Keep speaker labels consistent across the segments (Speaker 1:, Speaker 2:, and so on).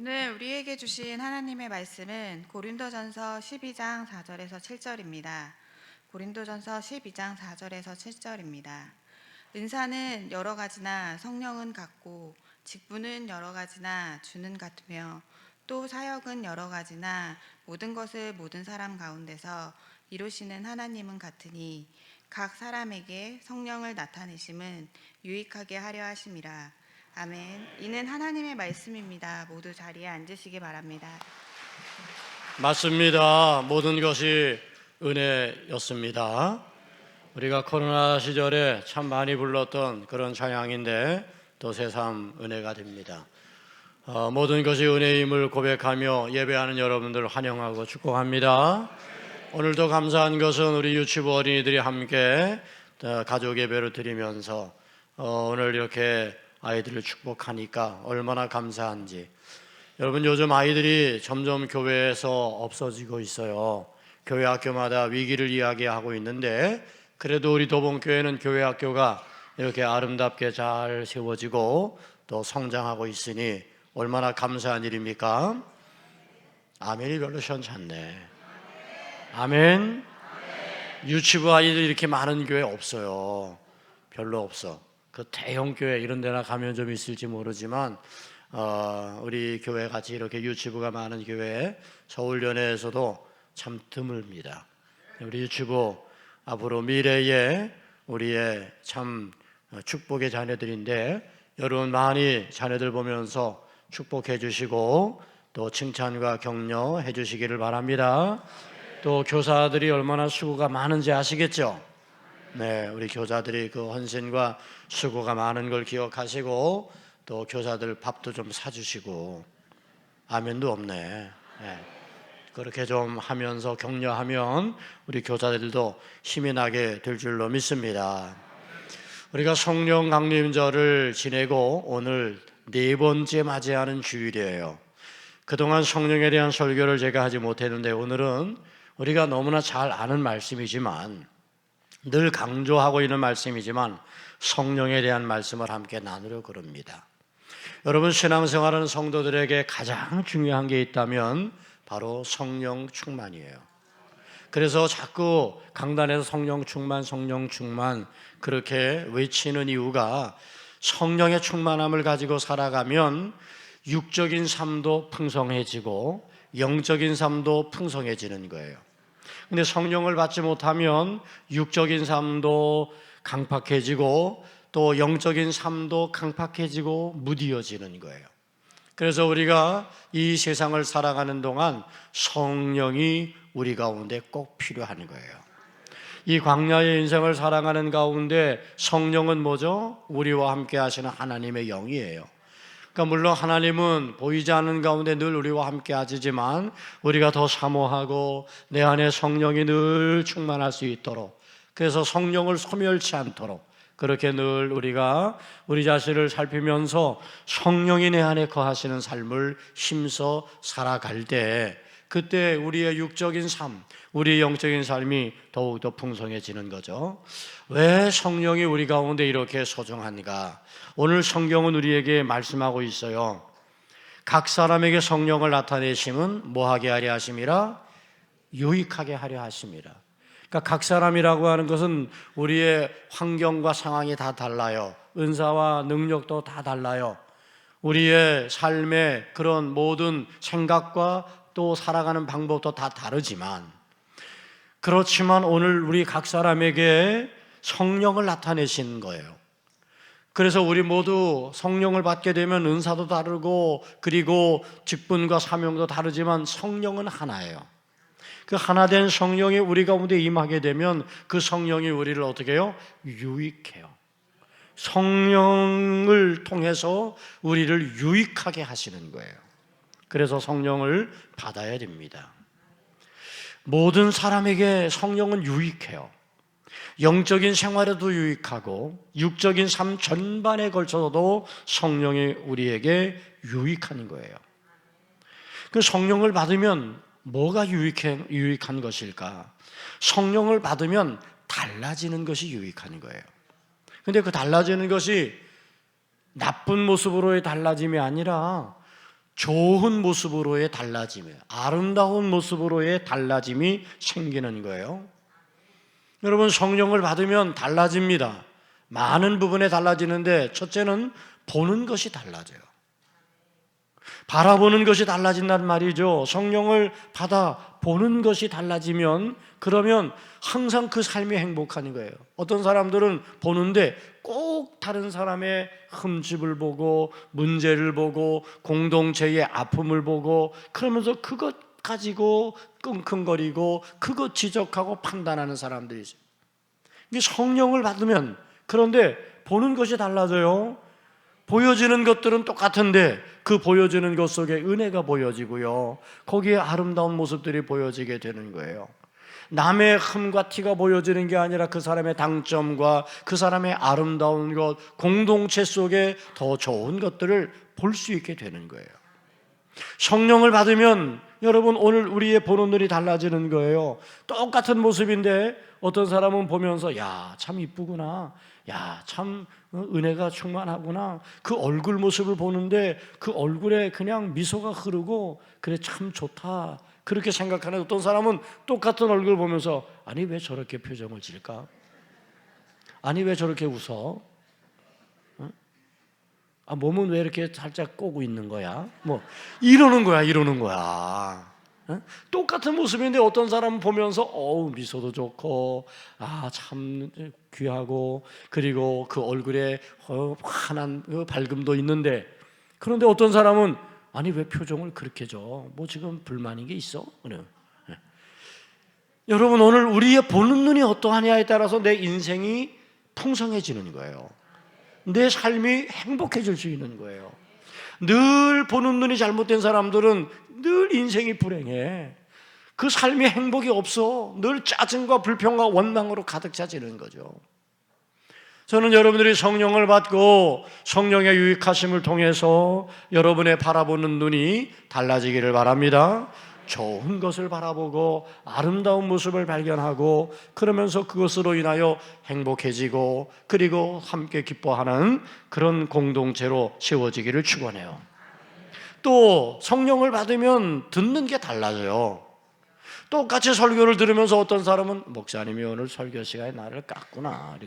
Speaker 1: 오늘 우리에게 주신 하나님의 말씀은 고린도전서 12장 4절에서 7절입니다. 고린도전서 12장 4절에서 7절입니다. 은사는 여러 가지나 성령은 같고 직분은 여러 가지나 주는 같으며 또 사역은 여러 가지나 모든 것을 모든 사람 가운데서 이루시는 하나님은 같으니 각 사람에게 성령을 나타내심은 유익하게 하려 하심이라. 아멘. 이는 하나님의 말씀입니다. 모두 자리에 앉으시기 바랍니다.
Speaker 2: 맞습니다. 모든 것이 은혜였습니다. 우리가 코로나 시절에 참 많이 불렀던 그런 찬양인데 또 새삼 은혜가 됩니다. 모든 것이 은혜임을 고백하며 예배하는 여러분들 환영하고 축복합니다. 오늘도 감사한 것은 우리 유치부 어린이들이 함께 가족 예배를 드리면서 오늘 이렇게 아이들을 축복하니까 얼마나 감사한지. 여러분, 요즘 아이들이 점점 교회에서 없어지고 있어요. 교회 학교마다 위기를 이야기하고 있는데 그래도 우리 도봉교회는 교회 학교가 이렇게 아름답게 잘 세워지고 또 성장하고 있으니 얼마나 감사한 일입니까? 아멘이 별로 시원찮네. 아멘. 유치부 아이들 이렇게 많은 교회 없어요. 별로 없어. 그 대형 교회 이런 데나 가면 좀 있을지 모르지만 우리 교회 같이 이렇게 유치부가 많은 교회 서울연회에서도 참 드뭅니다. 우리 유치부 앞으로 미래에 우리의 참 축복의 자녀들인데 여러분 많이 자녀들 보면서 축복해 주시고 또 칭찬과 격려해 주시기를 바랍니다. 또 교사들이 얼마나 수고가 많은지 아시겠죠? 네, 우리 교사들이 그 헌신과 수고가 많은 걸 기억하시고 또 교사들 밥도 좀 사주시고. 아멘도 없네. 네, 그렇게 좀 하면서 격려하면 우리 교사들도 힘이 나게 될 줄로 믿습니다. 우리가 성령 강림절을 지내고 오늘 네 번째 맞이하는 주일이에요. 그동안 성령에 대한 설교를 제가 하지 못했는데 오늘은 우리가 너무나 잘 아는 말씀이지만 늘 강조하고 있는 말씀이지만 성령에 대한 말씀을 함께 나누려고 합니다. 여러분, 신앙생활하는 성도들에게 가장 중요한 게 있다면 바로 성령 충만이에요. 그래서 자꾸 강단에서 성령 충만 그렇게 외치는 이유가 성령의 충만함을 가지고 살아가면 육적인 삶도 풍성해지고 영적인 삶도 풍성해지는 거예요. 근데 성령을 받지 못하면 육적인 삶도 강팍해지고 또 영적인 삶도 강팍해지고 무디어지는 거예요. 그래서 우리가 이 세상을 살아가는 동안 성령이 우리 가운데 꼭 필요한 거예요. 이 광야의 인생을 살아가는 가운데 성령은 뭐죠? 우리와 함께 하시는 하나님의 영이에요. 그러니까 물론 하나님은 보이지 않는 가운데 늘 우리와 함께 하시지만 우리가 더 사모하고 내 안에 성령이 늘 충만할 수 있도록, 그래서 성령을 소멸치 않도록 그렇게 늘 우리가 우리 자신을 살피면서 성령이 내 안에 거하시는 삶을 힘써 살아갈 때 그때 우리의 육적인 삶, 우리의 영적인 삶이 더욱더 풍성해지는 거죠. 왜 성령이 우리 가운데 이렇게 소중한가? 오늘 성경은 우리에게 말씀하고 있어요. 각 사람에게 성령을 나타내심은 뭐하게 하려 하심이라? 유익하게 하려 하심이라. 그러니까 각 사람이라고 하는 것은 우리의 환경과 상황이 다 달라요. 은사와 능력도 다 달라요. 우리의 삶의 그런 모든 생각과 또 살아가는 방법도 다 다르지만, 그렇지만 오늘 우리 각 사람에게 성령을 나타내신 거예요. 그래서 우리 모두 성령을 받게 되면 은사도 다르고 그리고 직분과 사명도 다르지만 성령은 하나예요. 그 하나된 성령이 우리 가운데 임하게 되면 그 성령이 우리를 어떻게 해요? 유익해요. 성령을 통해서 우리를 유익하게 하시는 거예요. 그래서 성령을 받아야 됩니다. 모든 사람에게 성령은 유익해요. 영적인 생활에도 유익하고 육적인 삶 전반에 걸쳐서도 성령이 우리에게 유익한 거예요. 그 성령을 받으면 뭐가 유익한 것일까? 성령을 받으면 달라지는 것이 유익한 거예요. 근데 그 달라지는 것이 나쁜 모습으로의 달라짐이 아니라 좋은 모습으로의 달라짐이, 아름다운 모습으로의 달라짐이 생기는 거예요. 여러분, 성령을 받으면 달라집니다. 많은 부분에 달라지는데 첫째는 보는 것이 달라져요. 바라보는 것이 달라진단 말이죠. 성령을 받아 보는 것이 달라지면 그러면 항상 그 삶이 행복한 거예요. 어떤 사람들은 보는데 꼭 다른 사람의 흠집을 보고 문제를 보고 공동체의 아픔을 보고 그러면서 그것 가지고 끙끙거리고 그것 지적하고 판단하는 사람들이 있어요. 이게 성령을 받으면 그런데 보는 것이 달라져요. 보여지는 것들은 똑같은데 그 보여지는 것 속에 은혜가 보여지고요, 거기에 아름다운 모습들이 보여지게 되는 거예요. 남의 흠과 티가 보여지는 게 아니라 그 사람의 당점과 그 사람의 아름다운 것, 공동체 속에 더 좋은 것들을 볼 수 있게 되는 거예요. 성령을 받으면 여러분, 오늘 우리의 보는 눈이 달라지는 거예요. 똑같은 모습인데 어떤 사람은 보면서 야, 참 이쁘구나, 야, 참 은혜가 충만하구나, 그 얼굴 모습을 보는데 그 얼굴에 그냥 미소가 흐르고 그래, 참 좋다, 그렇게 생각하는 어떤 사람은 똑같은 얼굴 보면서 아니 왜 저렇게 표정을 지을까? 아니 왜 저렇게 웃어? 아, 몸은 왜 이렇게 살짝 꼬고 있는 거야? 뭐 이러는 거야. 똑같은 모습인데 어떤 사람은 보면서 어우, 미소도 좋고 아, 참 귀하고 그리고 그 얼굴에 환한 그 밝음도 있는데, 그런데 어떤 사람은 아니 왜 표정을 그렇게 줘? 뭐 지금 불만인 게 있어? 여러분, 오늘 우리의 보는 눈이 어떠하냐에 따라서 내 인생이 풍성해지는 거예요. 내 삶이 행복해질 수 있는 거예요. 늘 보는 눈이 잘못된 사람들은 늘 인생이 불행해. 그 삶이 행복이 없어. 늘 짜증과 불평과 원망으로 가득 차지는 거죠. 저는 여러분들이 성령을 받고 성령의 유익하심을 통해서 여러분의 바라보는 눈이 달라지기를 바랍니다. 좋은 것을 바라보고 아름다운 모습을 발견하고 그러면서 그것으로 인하여 행복해지고 그리고 함께 기뻐하는 그런 공동체로 세워지기를 축원해요. 또 성령을 받으면 듣는 게 달라져요. 똑같이 설교를 들으면서 어떤 사람은 목사님이 오늘 설교 시간에 나를 깠구나,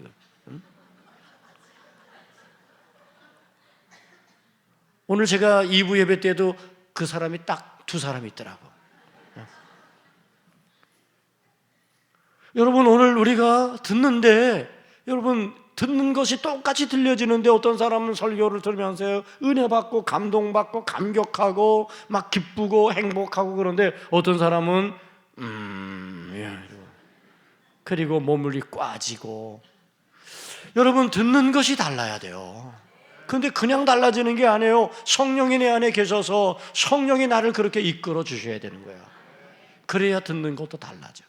Speaker 2: 오늘 제가 2부 예배 때도 그 사람이 딱 2사람이 있더라고. 여러분, 오늘 우리가 듣는데 여러분, 듣는 것이 똑같이 들려지는데 어떤 사람은 설교를 들으면서 은혜 받고 감동 받고 감격하고 막 기쁘고 행복하고, 그런데 어떤 사람은 그리고 몸이 꽈지고. 여러분, 듣는 것이 달라야 돼요. 근데 그냥 달라지는 게 아니에요. 성령이 내 안에 계셔서 성령이 나를 그렇게 이끌어 주셔야 되는 거예요. 그래야 듣는 것도 달라져.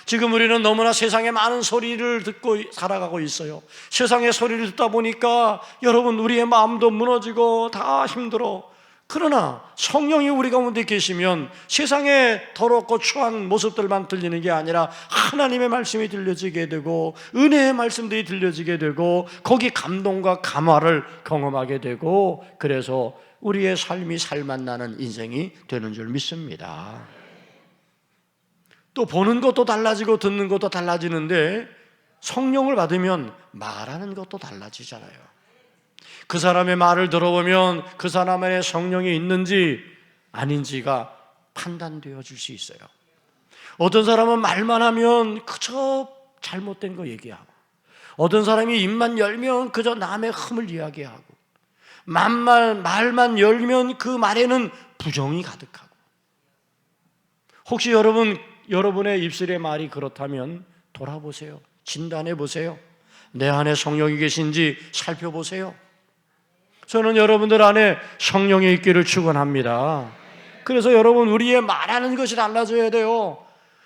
Speaker 2: 지금 우리는 너무나 세상에 많은 소리를 듣고 살아가고 있어요. 세상의 소리를 듣다 보니까 여러분, 우리의 마음도 무너지고 다 힘들어. 그러나 성령이 우리 가운데 계시면 세상에 더럽고 추한 모습들만 들리는 게 아니라 하나님의 말씀이 들려지게 되고 은혜의 말씀들이 들려지게 되고 거기 감동과 감화를 경험하게 되고, 그래서 우리의 삶이 살맛나는 인생이 되는 줄 믿습니다. 또 보는 것도 달라지고 듣는 것도 달라지는데 성령을 받으면 말하는 것도 달라지잖아요. 그 사람의 말을 들어보면 그 사람 안에 성령이 있는지 아닌지가 판단되어 줄 수 있어요. 어떤 사람은 말만 하면 그저 잘못된 거 얘기하고, 어떤 사람이 입만 열면 그저 남의 흠을 이야기하고, 말만 열면 그 말에는 부정이 가득하고. 혹시 여러분의 입술의 말이 그렇다면 돌아보세요. 진단해 보세요. 내 안에 성령이 계신지 살펴보세요. 저는 여러분들 안에 성령이 있기를 축원합니다. 그래서 여러분, 우리의 말하는 것이 달라져야 돼요.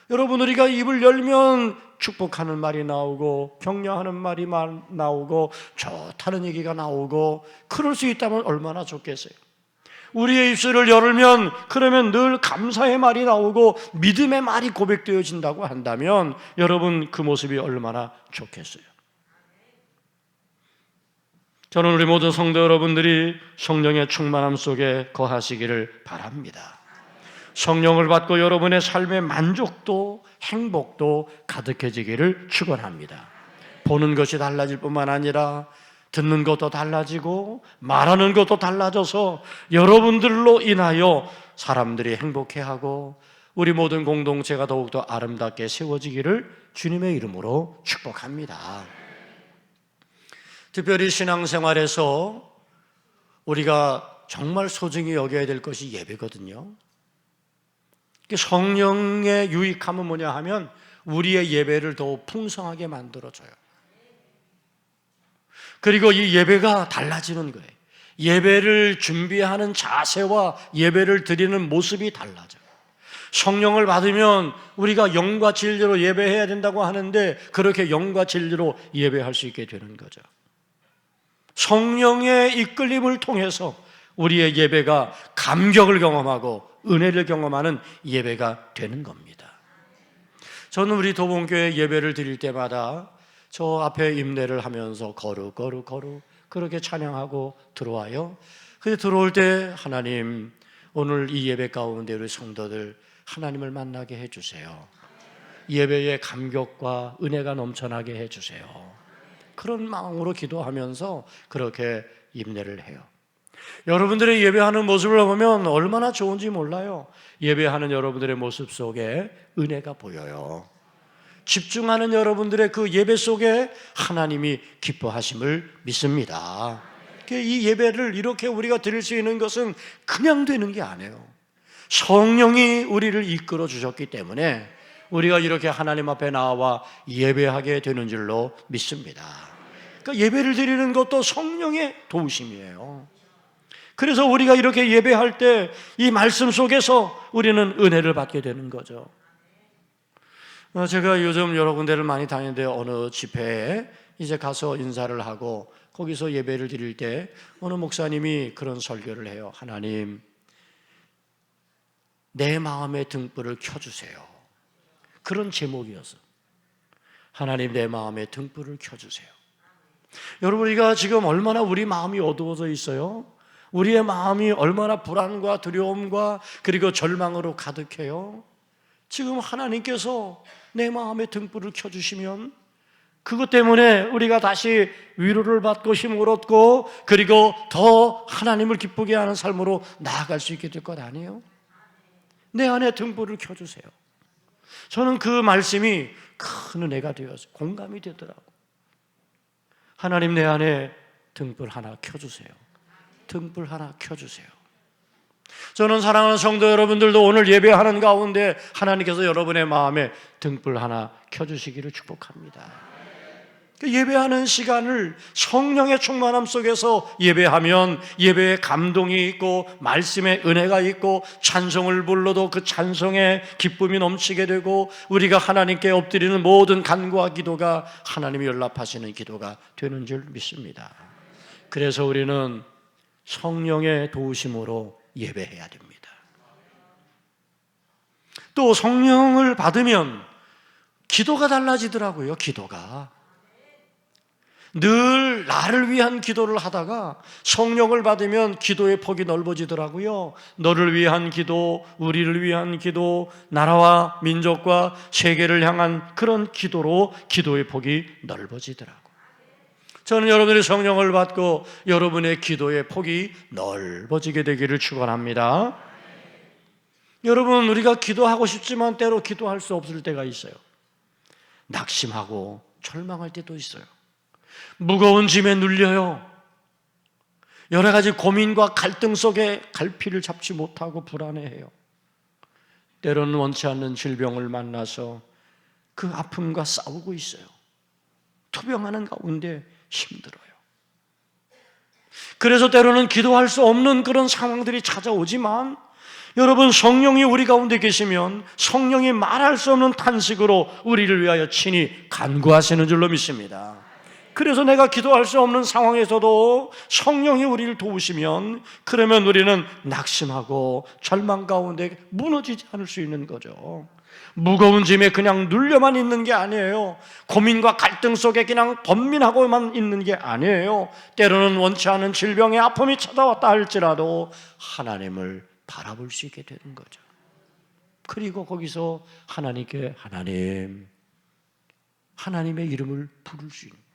Speaker 2: 여러분, 우리가 입을 열면 축복하는 말이 나오고 격려하는 말이 나오고 좋다는 얘기가 나오고, 그럴 수 있다면 얼마나 좋겠어요. 우리의 입술을 열면 그러면 늘 감사의 말이 나오고 믿음의 말이 고백되어진다고 한다면 여러분, 그 모습이 얼마나 좋겠어요. 저는 우리 모든 성도 여러분들이 성령의 충만함 속에 거하시기를 바랍니다. 성령을 받고 여러분의 삶의 만족도, 행복도 가득해지기를 축원합니다. 보는 것이 달라질 뿐만 아니라 듣는 것도 달라지고 말하는 것도 달라져서 여러분들로 인하여 사람들이 행복해하고 우리 모든 공동체가 더욱더 아름답게 세워지기를 주님의 이름으로 축복합니다. 특별히 신앙생활에서 우리가 정말 소중히 여겨야 될 것이 예배거든요. 성령의 유익함은 뭐냐 하면 우리의 예배를 더욱 풍성하게 만들어줘요. 그리고 이 예배가 달라지는 거예요. 예배를 준비하는 자세와 예배를 드리는 모습이 달라져요. 성령을 받으면 우리가 영과 진리로 예배해야 된다고 하는데 그렇게 영과 진리로 예배할 수 있게 되는 거죠. 성령의 이끌림을 통해서 우리의 예배가 감격을 경험하고 은혜를 경험하는 예배가 되는 겁니다. 저는 우리 도봉교회 예배를 드릴 때마다 저 앞에 임례를 하면서 거룩 그렇게 찬양하고 들어와요. 근데 들어올 때 하나님 오늘 이 예배 가운데 우리 성도들 하나님을 만나게 해주세요. 예배의 감격과 은혜가 넘쳐나게 해주세요. 그런 마음으로 기도하면서 그렇게 임례를 해요. 여러분들의 예배하는 모습을 보면 얼마나 좋은지 몰라요. 예배하는 여러분들의 모습 속에 은혜가 보여요. 집중하는 여러분들의 그 예배 속에 하나님이 기뻐하심을 믿습니다. 이 예배를 이렇게 우리가 드릴 수 있는 것은 그냥 되는 게 아니에요. 성령이 우리를 이끌어 주셨기 때문에 우리가 이렇게 하나님 앞에 나와 예배하게 되는 줄로 믿습니다. 그러니까 예배를 드리는 것도 성령의 도우심이에요. 그래서 우리가 이렇게 예배할 때 이 말씀 속에서 우리는 은혜를 받게 되는 거죠. 제가 요즘 여러 군데를 많이 다니는데 어느 집회에 이제 가서 인사를 하고 거기서 예배를 드릴 때 어느 목사님이 그런 설교를 해요. 하나님, 내 마음의 등불을 켜주세요. 그런 제목이어서 하나님 내 마음의 등불을 켜주세요. 여러분, 우리가 지금 얼마나 우리 마음이 어두워져 있어요? 우리의 마음이 얼마나 불안과 두려움과 그리고 절망으로 가득해요? 지금 하나님께서 내 마음의 등불을 켜주시면 그것 때문에 우리가 다시 위로를 받고 힘을 얻고 그리고 더 하나님을 기쁘게 하는 삶으로 나아갈 수 있게 될 것 아니에요? 내 안에 등불을 켜주세요. 저는 그 말씀이 큰 은혜가 되어서 공감이 되더라고요. 하나님 내 안에 등불 하나 켜주세요. 등불 하나 켜주세요. 저는 사랑하는 성도 여러분들도 오늘 예배하는 가운데 하나님께서 여러분의 마음에 등불 하나 켜주시기를 축복합니다. 예배하는 시간을 성령의 충만함 속에서 예배하면 예배에 감동이 있고 말씀의 은혜가 있고 찬송을 불러도 그 찬송에 기쁨이 넘치게 되고 우리가 하나님께 엎드리는 모든 간구와 기도가 하나님이 연락하시는 기도가 되는 줄 믿습니다. 그래서 우리는 성령의 도우심으로 예배해야 됩니다. 또 성령을 받으면 기도가 달라지더라고요. 기도가 늘 나를 위한 기도를 하다가 성령을 받으면 기도의 폭이 넓어지더라고요. 너를 위한 기도, 우리를 위한 기도, 나라와 민족과 세계를 향한 그런 기도로 기도의 폭이 넓어지더라고요. 저는 여러분들이 성령을 받고 여러분의 기도의 폭이 넓어지게 되기를 축원합니다. 여러분, 우리가 기도하고 싶지만 때로 기도할 수 없을 때가 있어요. 낙심하고 절망할 때도 있어요. 무거운 짐에 눌려요. 여러 가지 고민과 갈등 속에 갈피를 잡지 못하고 불안해해요. 때로는 원치 않는 질병을 만나서 그 아픔과 싸우고 있어요. 투병하는 가운데 힘들어요. 그래서 때로는 기도할 수 없는 그런 상황들이 찾아오지만 여러분, 성령이 우리 가운데 계시면 성령이 말할 수 없는 탄식으로 우리를 위하여 친히 간구하시는 줄로 믿습니다. 그래서 내가 기도할 수 없는 상황에서도 성령이 우리를 도우시면 그러면 우리는 낙심하고 절망 가운데 무너지지 않을 수 있는 거죠. 무거운 짐에 그냥 눌려만 있는 게 아니에요. 고민과 갈등 속에 그냥 번민하고만 있는 게 아니에요. 때로는 원치 않은 질병의 아픔이 찾아왔다 할지라도 하나님을 바라볼 수 있게 되는 거죠. 그리고 거기서 하나님께 하나님의 이름을 부를 수 있는 거예요.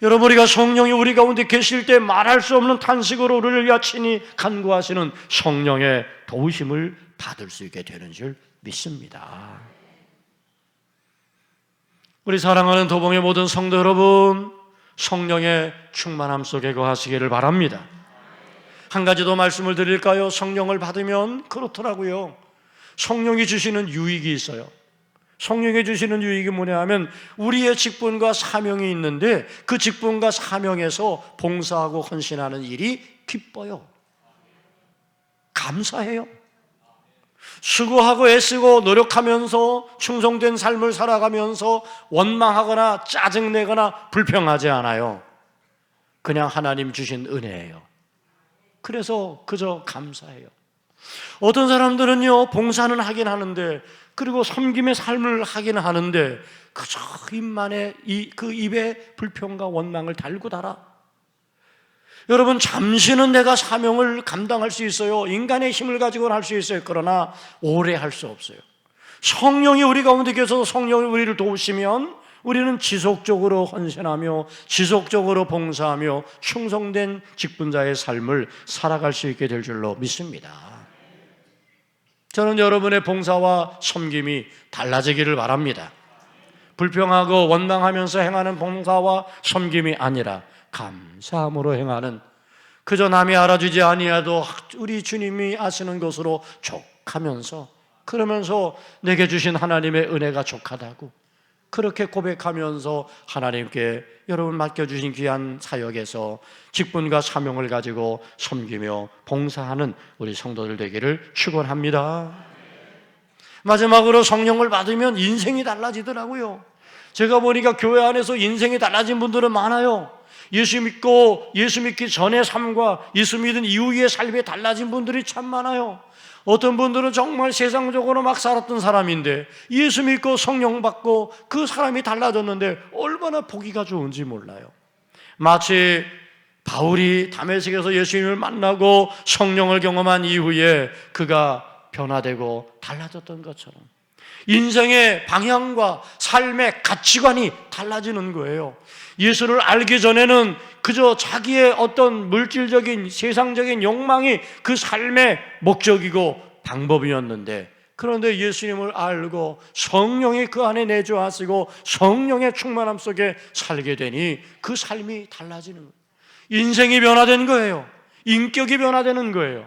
Speaker 2: 여러분, 우리가 성령이 우리 가운데 계실 때 말할 수 없는 탄식으로 우리를 야친히 간구하시는 성령의 도우심을 받을 수 있게 되는 줄 믿습니다. 우리 사랑하는 도봉의 모든 성도 여러분, 성령의 충만함 속에 거하시기를 바랍니다. 한 가지 더 말씀을 드릴까요? 성령을 받으면 그렇더라고요. 성령이 주시는 유익이 있어요. 성령이 주시는 유익이 뭐냐 하면 우리의 직분과 사명이 있는데 그 직분과 사명에서 봉사하고 헌신하는 일이 기뻐요. 감사해요. 수고하고 애쓰고 노력하면서 충성된 삶을 살아가면서 원망하거나 짜증내거나 불평하지 않아요. 그냥 하나님 주신 은혜예요. 그래서 그저 감사해요. 어떤 사람들은요, 봉사는 하긴 하는데, 그리고 섬김의 삶을 하긴 하는데 그저 입만에 그 입에 불평과 원망을 달고 달아. 여러분, 잠시는 내가 사명을 감당할 수 있어요. 인간의 힘을 가지고는 할 수 있어요. 그러나 오래 할 수 없어요. 성령이 우리 가운데 계셔서 성령이 우리를 도우시면 우리는 지속적으로 헌신하며 지속적으로 봉사하며 충성된 직분자의 삶을 살아갈 수 있게 될 줄로 믿습니다. 저는 여러분의 봉사와 섬김이 달라지기를 바랍니다. 불평하고 원망하면서 행하는 봉사와 섬김이 아니라 감사함으로 행하는, 그저 남이 알아주지 아니하도 우리 주님이 아시는 것으로 족하면서, 그러면서 내게 주신 하나님의 은혜가 족하다고 그렇게 고백하면서 하나님께 여러분 맡겨주신 귀한 사역에서 직분과 사명을 가지고 섬기며 봉사하는 우리 성도들 되기를 축원합니다. 마지막으로 성령을 받으면 인생이 달라지더라고요. 제가 보니까 교회 안에서 인생이 달라진 분들은 많아요. 예수 믿기 전의 삶과 예수 믿은 이후의 삶이 달라진 분들이 참 많아요. 어떤 분들은 정말 세상적으로 막 살았던 사람인데 예수 믿고 성령 받고 그 사람이 달라졌는데 얼마나 보기가 좋은지 몰라요. 마치 바울이 다메섹에서 예수님을 만나고 성령을 경험한 이후에 그가 변화되고 달라졌던 것처럼 인생의 방향과 삶의 가치관이 달라지는 거예요. 예수를 알기 전에는 그저 자기의 어떤 물질적인 세상적인 욕망이 그 삶의 목적이고 방법이었는데, 그런데 예수님을 알고 성령이 그 안에 내주하시고 성령의 충만함 속에 살게 되니 그 삶이 달라지는 거예요. 인생이 변화된 거예요. 인격이 변화되는 거예요.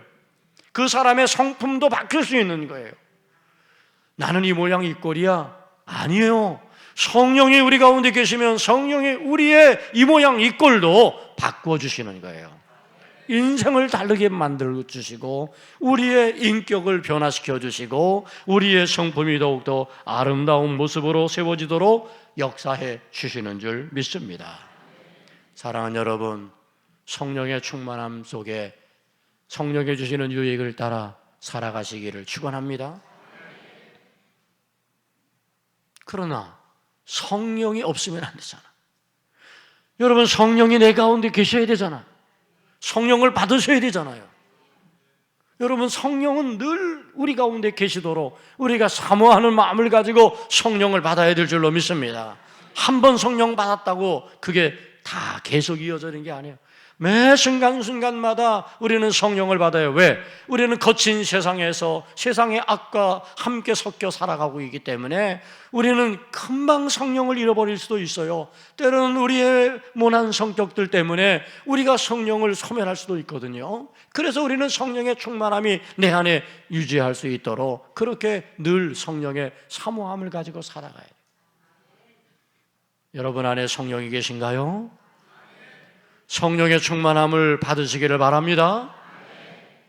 Speaker 2: 그 사람의 성품도 바뀔 수 있는 거예요. 나는 이 모양 이 꼴이야? 아니에요. 성령이 우리 가운데 계시면 성령이 우리의 이 모양 이 꼴도 바꾸어 주시는 거예요. 인생을 다르게 만들어 주시고 우리의 인격을 변화시켜 주시고 우리의 성품이 더욱더 아름다운 모습으로 세워지도록 역사해 주시는 줄 믿습니다. 사랑하는 여러분, 성령의 충만함 속에 성령이 주시는 유익을 따라 살아가시기를 축원합니다. 그러나 성령이 없으면 안 되잖아. 여러분, 성령이 내 가운데 계셔야 되잖아. 성령을 받으셔야 되잖아요. 여러분, 성령은 늘 우리 가운데 계시도록 우리가 사모하는 마음을 가지고 성령을 받아야 될 줄로 믿습니다. 한 번 성령 받았다고 그게 다 계속 이어지는 게 아니에요. 매 순간순간마다 우리는 성령을 받아요. 왜? 우리는 거친 세상에서 세상의 악과 함께 섞여 살아가고 있기 때문에 우리는 금방 성령을 잃어버릴 수도 있어요. 때로는 우리의 모난 성격들 때문에 우리가 성령을 소멸할 수도 있거든요. 그래서 우리는 성령의 충만함이 내 안에 유지할 수 있도록 그렇게 늘 성령의 사모함을 가지고 살아가야 돼요. 여러분 안에 성령이 계신가요? 성령의 충만함을 받으시기를 바랍니다.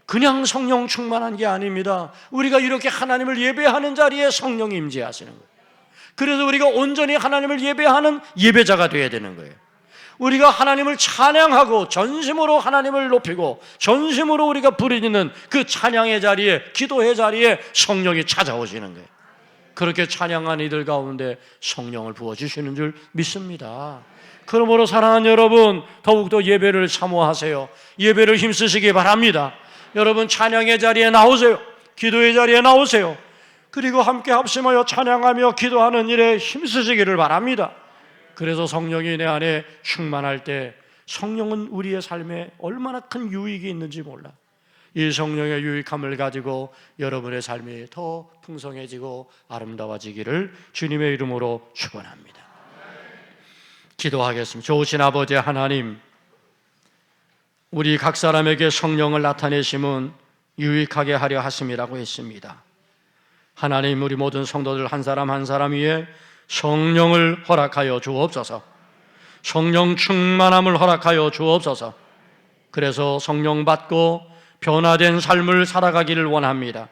Speaker 2: 그냥 성령 충만한 게 아닙니다. 우리가 이렇게 하나님을 예배하는 자리에 성령이 임재하시는 거예요. 그래서 우리가 온전히 하나님을 예배하는 예배자가 되어야 되는 거예요. 우리가 하나님을 찬양하고 전심으로 하나님을 높이고 전심으로 우리가 부르짖는 그 찬양의 자리에, 기도의 자리에 성령이 찾아오시는 거예요. 그렇게 찬양한 이들 가운데 성령을 부어주시는 줄 믿습니다. 그러므로 사랑하는 여러분, 더욱더 예배를 사모하세요. 예배를 힘쓰시기 바랍니다. 여러분 찬양의 자리에 나오세요. 기도의 자리에 나오세요. 그리고 함께 합심하여 찬양하며 기도하는 일에 힘쓰시기를 바랍니다. 그래서 성령이 내 안에 충만할 때 성령은 우리의 삶에 얼마나 큰 유익이 있는지 몰라. 이 성령의 유익함을 가지고 여러분의 삶이 더 풍성해지고 아름다워지기를 주님의 이름으로 축원합니다. 기도하겠습니다. 좋으신 아버지 하나님, 우리 각 사람에게 성령을 나타내심은 유익하게 하려 하심이라고 했습니다. 하나님, 우리 모든 성도들 한 사람 한 사람 위에 성령을 허락하여 주옵소서. 성령 충만함을 허락하여 주옵소서. 그래서 성령 받고 변화된 삶을 살아가기를 원합니다.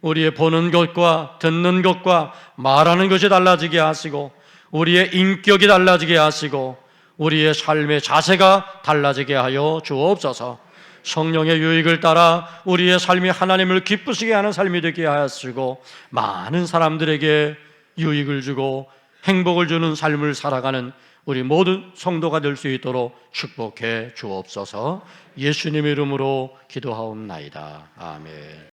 Speaker 2: 우리의 보는 것과 듣는 것과 말하는 것이 달라지게 하시고 우리의 인격이 달라지게 하시고 우리의 삶의 자세가 달라지게 하여 주옵소서. 성령의 유익을 따라 우리의 삶이 하나님을 기쁘시게 하는 삶이 되게 하시고 많은 사람들에게 유익을 주고 행복을 주는 삶을 살아가는 우리 모든 성도가 될 수 있도록 축복해 주옵소서. 예수님의 이름으로 기도하옵나이다. 아멘.